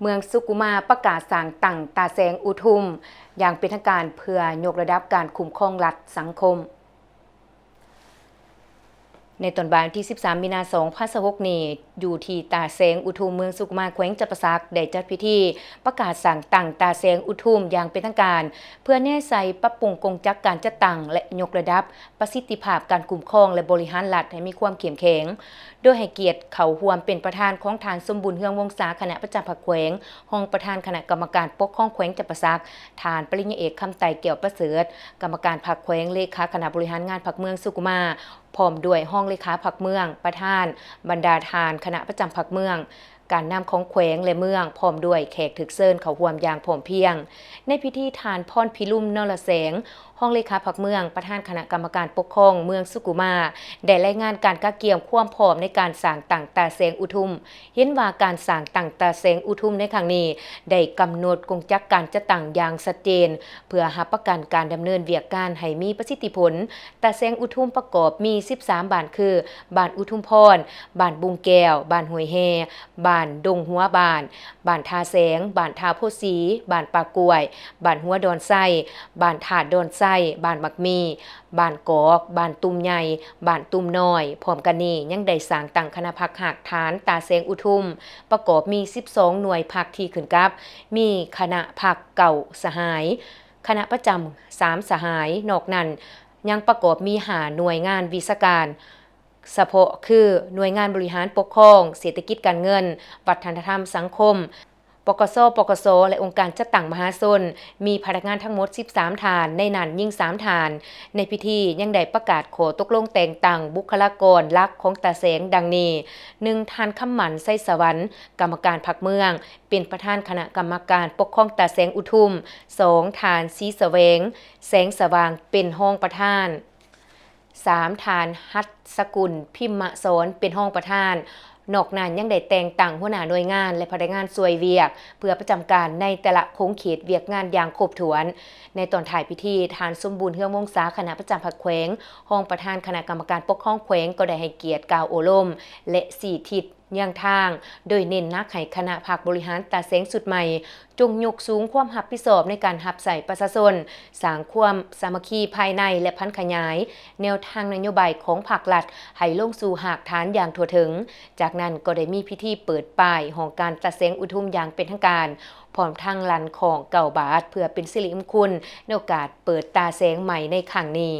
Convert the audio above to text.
เมืองสุกุมาประกาศสร้างตั้งตาแสงอุทุมอย่างเป็นทางการเพื่อยกระดับการคุ้มครองรัฐสังคมในตอนบ่ายที่13 มีนาคม 2026นี้อยู่ที่ตาแสงอุทุมเมืองสุกุมาแขวงจำปาสักได้จัดพิธีประกาศสั่งตั้งตาแสงอุทุมอย่างเป็นทางการเพื่อแน่ใจปรับปรุงกงจักการจัดตั้งและยกระดับประสิทธิภาพการคุ้มครองและบริหารรัฐให้มีความเข้มแข็งโดยให้เกียรติเขาร่วมเป็นประธานของทานสมบูรณ์เฮืองวงศาคณะประจำภาคแขวงห้องประธานคณะกรรมการปกครองแขวงจำปาสักทานปริญญาเอกคำไต่เกี่ยวประเสริฐกรรมการภาคแขวงเลขาคณะบริหารงานภาคเมืองสุกุมาพร้อมด้วยห้องเลขาภาคเมืองประธานบรรดาทานคณะประจำภาคเมืองการนำของแขวงและเมืองพร้อมด้วยแขกถึกเซินเขาร่วมอย่างพร้อมเพรียงในพิธีทานพรพิลุ่มนรแสงห้องเลขาภาคเมืองประธานคณะกรรมการปกครองเมืองสุกุมาได้รายงานการกะเกี่ยมความพร้อมในการสร้างตั้งตาแสงอุทุมเห็นว่าการสร้างตั้งตาแสงอุทุมในครั้งนี้ได้กำหนดกงจักการจัดตั้งอย่างชัดเจนเพื่อรับประกันการดำเนินเวียกการให้มีประสิทธิผลตาแสงอุทุมประกอบมี13บ้านคือบ้านอุทุมพรบ้านบุงแก้วบ้านห้วยแฮบ้านดงหัวบ้านทาแสงบ้านทาโพสีบ้านปากล้วยบ้านหัวดอนไส้บ้านถาดดอนไส้บ้านมักมีบ้านกอกบ้านตุ้มใหญ่บ้านตุ้มน้อยพร้อมกันนี้ยังได้สร้างตั้งคณะพรรคหักฐานตาแสงอุทุมประกอบมี12หน่วยพรรคที่ขึ้นกับมีคณะพรรคเก่าสหายคณะประจำ3สหายนอกนั้นยังประกอบมี5หน่วยงานวิชาการเฉพาะคือหน่วยงานบริหารปกครองเศรษฐกิจการเงินวัฒนธรรมสังคมปกสและองค์การจัดตั้งมหาชนมีพนักงานทั้งหมด13ฐานในนั้นยิ่ง3ฐานในพิธียังได้ประกาศขอตกลงแต่งตั้งบุคลากรหลักของตาแสงดังนี้1ฐานคำหมันไส้สวรรค์กรรมการพรรคเมืองเป็นประธานคณะกรรมการปกครองตาแสงอุทุม2ฐานสีแสวงแสงสว่างเป็นห้องประธาน3ฐานหัตสกุลพิมมสอนเป็นห้องประธานนอกนั้นยังได้แต่งตั้งหัวหน้าหน่วยงานและพนักงานช่วยเวียกเพื่อประจำการในแต่ละโค้งเขตเวียกงานอย่างครบถ้วนในตอนถ่ายพิธีทานสมบูรณ์เฮืองวงศาคณะประจำภาคแขวงห้องประธานคณะกรรมการปกครองแขวงก็ได้ให้เกียรติกล่าวโอลมและ4ทิศยังทางโดยเน้นนักให้คณะภาคบริหารตาแสงสุดใหม่จงยกสูงความรับผิดชอบในการรับใส่ประชาชนสร้างความสามัคคีภายในและพันขยายแนวทางนโยบายของภาครัฐให้ลงสู่หากฐานอย่างทั่วถึงจากนั้นก็ได้มีพิธีเปิดป้ายของการตาแสงอุทุมอย่างเป็นทางการพร้อมทั้งลันของเก่าบาทเพื่อเป็นสิริมงคลในโอกาสเปิดตาแสงใหม่ในครั้งนี้